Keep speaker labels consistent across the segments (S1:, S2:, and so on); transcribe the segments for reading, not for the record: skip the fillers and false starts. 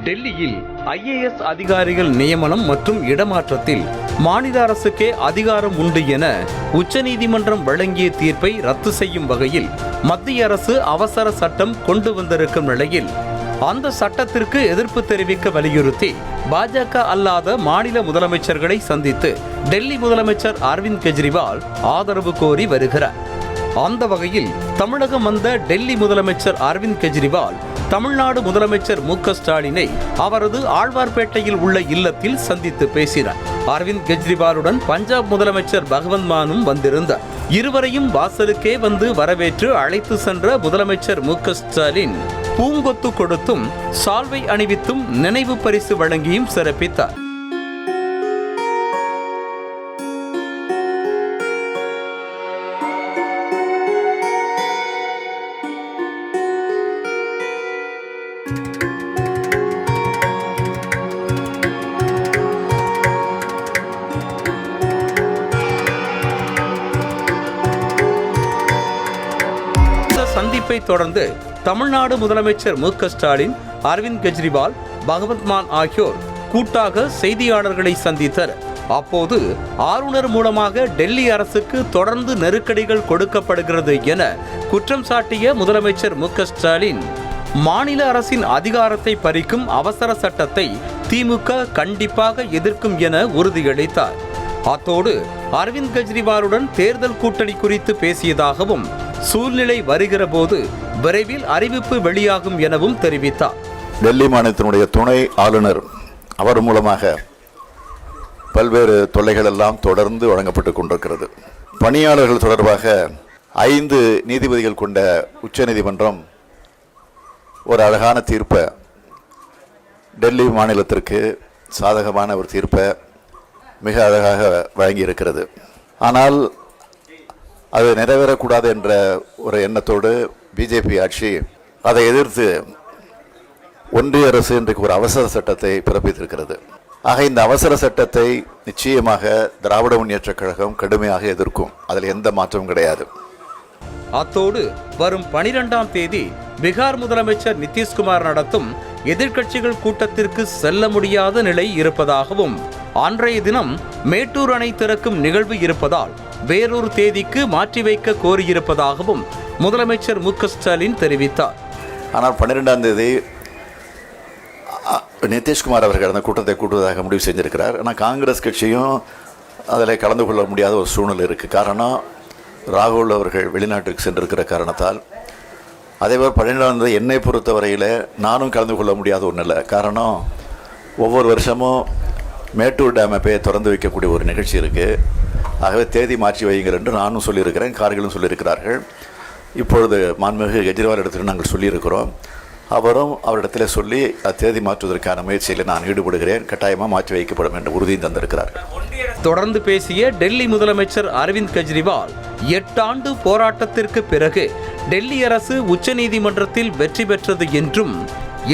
S1: டெல்லியில் IAS அதிகாரிகள் நியமனம் மற்றும் இடமாற்றத்தில் மாநில அரசுக்கே அதிகாரம் உண்டு என உச்சநீதிமன்றம் வழங்கிய தீர்ப்பை ரத்து செய்யும் வகையில் மத்திய அரசு அவசர சட்டம் கொண்டு வந்திருக்கும் நிலையில் அந்த சட்டத்திற்கு எதிர்ப்பு தெரிவிக்க வலியுறுத்தி பாஜக அல்லாத மாநில முதலமைச்சர்களை சந்தித்து டெல்லி முதலமைச்சர் அரவிந்த் கெஜ்ரிவால் ஆதரவு கோரி வருகிறார். அந்த வகையில் தமிழகம் வந்த டெல்லி முதலமைச்சர் அரவிந்த் கெஜ்ரிவால் தமிழ்நாடு முதலமைச்சர் MK ஸ்டாலினை அவரது ஆழ்வார்பேட்டையில் உள்ள இல்லத்தில் சந்தித்து பேசினார். அரவிந்த் கெஜ்ரிவாலுடன் பஞ்சாப் முதலமைச்சர் பகவந்த் மானும் வந்திருந்தார். இருவரையும் வாசலுக்கே வந்து வரவேற்று அழைத்து சென்ற முதலமைச்சர் MK ஸ்டாலின் பூங்கொத்து கொடுத்தும் சால்வை அணிவித்தும் நினைவு பரிசு வழங்கியும் சிறப்பித்தார். சந்திப்பை தொடர்ந்து தமிழ்நாடு முதலமைச்சர் MK ஸ்டாலின், அரவிந்த் கெஜ்ரிவால், பகவந்த் மான் ஆகியோர் கூட்டாக செய்தியாளர்களை சந்தித்தனர். அப்போது ஆளுநர் மூலமாக டெல்லி அரசுக்கு தொடர்ந்து நெருக்கடிகள் கொடுக்கப்படுகிறது என குற்றம் சாட்டிய முதலமைச்சர் MK ஸ்டாலின், மாநில அரசின் அதிகாரத்தை பறிக்கும் அவசர சட்டத்தை திமுக கண்டிப்பாக எதிர்க்கும் என உறுதியளித்தார். அத்தோடு அரவிந்த் கெஜ்ரிவாலுடன் தேர்தல் கூட்டணி குறித்து பேசியதாகவும் சூழ்நிலை வருகிற போது விரைவில் அறிவிப்பு வெளியாகும் எனவும் தெரிவித்தார்.
S2: டெல்லி மாநிலத்தினுடைய துணை ஆளுநர் அவர் மூலமாக பல்வேறு தொல்லைகள் எல்லாம் தொடர்ந்து வழங்கப்பட்டுக் கொண்டிருக்கிறது. பணியாளர்கள் தொடர்பாக 5 நீதிபதிகள் கொண்ட உச்சநீதிமன்றம் ஒரு அழகான தீர்ப்பை, டெல்லி மாநிலத்திற்கு சாதகமான ஒரு தீர்ப்பை மிக அழகாக வழங்கியிருக்கிறது. ஆனால் அது நிறைவேறக்கூடாது என்ற ஒரு எண்ணத்தோடு பிஜேபி ஆட்சி அதை எதிர்த்து ஒன்றிய அரசு இன்றைக்கு ஒரு அவசர சட்டத்தை பிறப்பித்திருக்கிறது. ஆக இந்த அவசர சட்டத்தை நிச்சயமாக திராவிட முன்னேற்றக் கழகம் கடுமையாக எதிர்க்கும். அதில் எந்த மாற்றமும் கிடையாது.
S1: அத்தோடு வரும் 12ஆம் தேதி பீகார் முதலமைச்சர் நிதிஷ்குமார் நடத்தும் எதிர்க்கட்சிகள் கூட்டத்திற்கு செல்ல முடியாத நிலை இருப்பதாகவும், அன்றைய தினம் மேட்டூர் அணை திறக்கும் நிகழ்வு இருப்பதால் வேறொரு தேதிக்கு மாற்றி வைக்க கோரியிருப்பதாகவும் முதலமைச்சர் MK ஸ்டாலின் தெரிவித்தார்.
S2: ஆனால் 12ஆம் தேதி நிதிஷ்குமார் அவர்கள் அந்த கூட்டத்தை கூட்டுவதாக முடிவு செஞ்சிருக்கிறார். ஆனால் காங்கிரஸ் கட்சியும் அதில் கலந்து கொள்ள முடியாத ஒரு சூழ்நிலை இருக்குது. காரணம், ராகுல் அவர்கள் வெளிநாட்டுக்கு சென்றிருக்கிற காரணத்தால். அதேபோல் 12ஆம் தேதி என்னை பொறுத்தவரையில் நானும் கலந்து கொள்ள முடியாத ஒன்றும் இல்லை. காரணம், ஒவ்வொரு வருஷமும் மேட்டூர் டேமை போய் திறந்து வைக்கக்கூடிய ஒரு நிகழ்ச்சி இருக்குது. ஆகவே தேதி மாற்றி வையுங்கள் என்று நானும் சொல்லியிருக்கிறேன், கார்களும் சொல்லியிருக்கிறார்கள். இப்பொழுது மாண்புமிகு கெஜ்ரிவால் இடத்தில் நாங்கள் சொல்லியிருக்கிறோம். அவரும் அவரிடத்தில் சொல்லி தேதி மாற்றுவதற்கான முயற்சியில் நான் ஈடுபடுகிறேன், கட்டாயமாக மாற்றி வைக்கப்படும் என்று உறுதியும் தந்திருக்கிறார்கள்.
S1: தொடர்ந்து பேசிய டெல்லி முதலமைச்சர் அரவிந்த் கெஜ்ரிவால், 8 ஆண்டு போராட்டத்திற்கு பிறகு டெல்லி அரசு உச்சநீதிமன்றத்தில் வெற்றி பெற்றது என்றும்,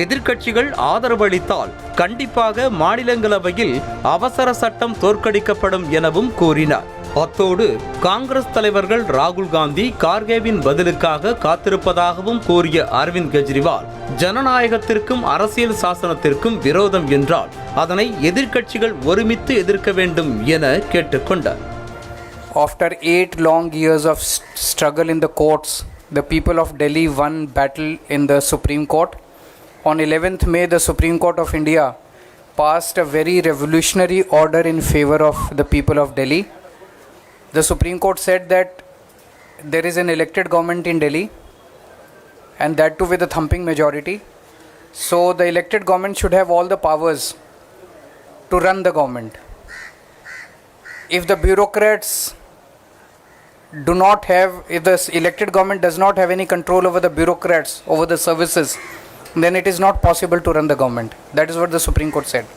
S1: எதிர்க்கட்சிகள் ஆதரவளித்தால் கண்டிப்பாக மாநிலங்களவையில் அவசர சட்டம் தோற்கடிக்கப்படும் எனவும் கூறினார். அத்தோடு காங்கிரஸ் தலைவர்கள் ராகுல் காந்தி, கார்கேவின் பதிலுக்காக காத்திருப்பதாகவும் கூறிய அரவிந்த் கெஜ்ரிவால், ஜனநாயகத்திற்கும் அரசியல் சாசனத்திற்கும் விரோதம் என்றால் அதனை எதிர்க்கட்சிகள் ஒருமித்து எதிர்க்க வேண்டும் என கேட்டுக்கொண்டார்.
S3: After 8 long years of struggle in the courts, the people of Delhi won battle in the Supreme Court. On 11th May, the Supreme Court of India passed a very revolutionary order in favor of the people of Delhi. The Supreme Court said that there is an elected government in Delhi, and that too with a thumping majority. So the elected government should have all the powers to run the government. If the bureaucrats if the elected government does not have any control over the bureaucrats, over the services, then it is not possible to run the government. That is what the Supreme Court said.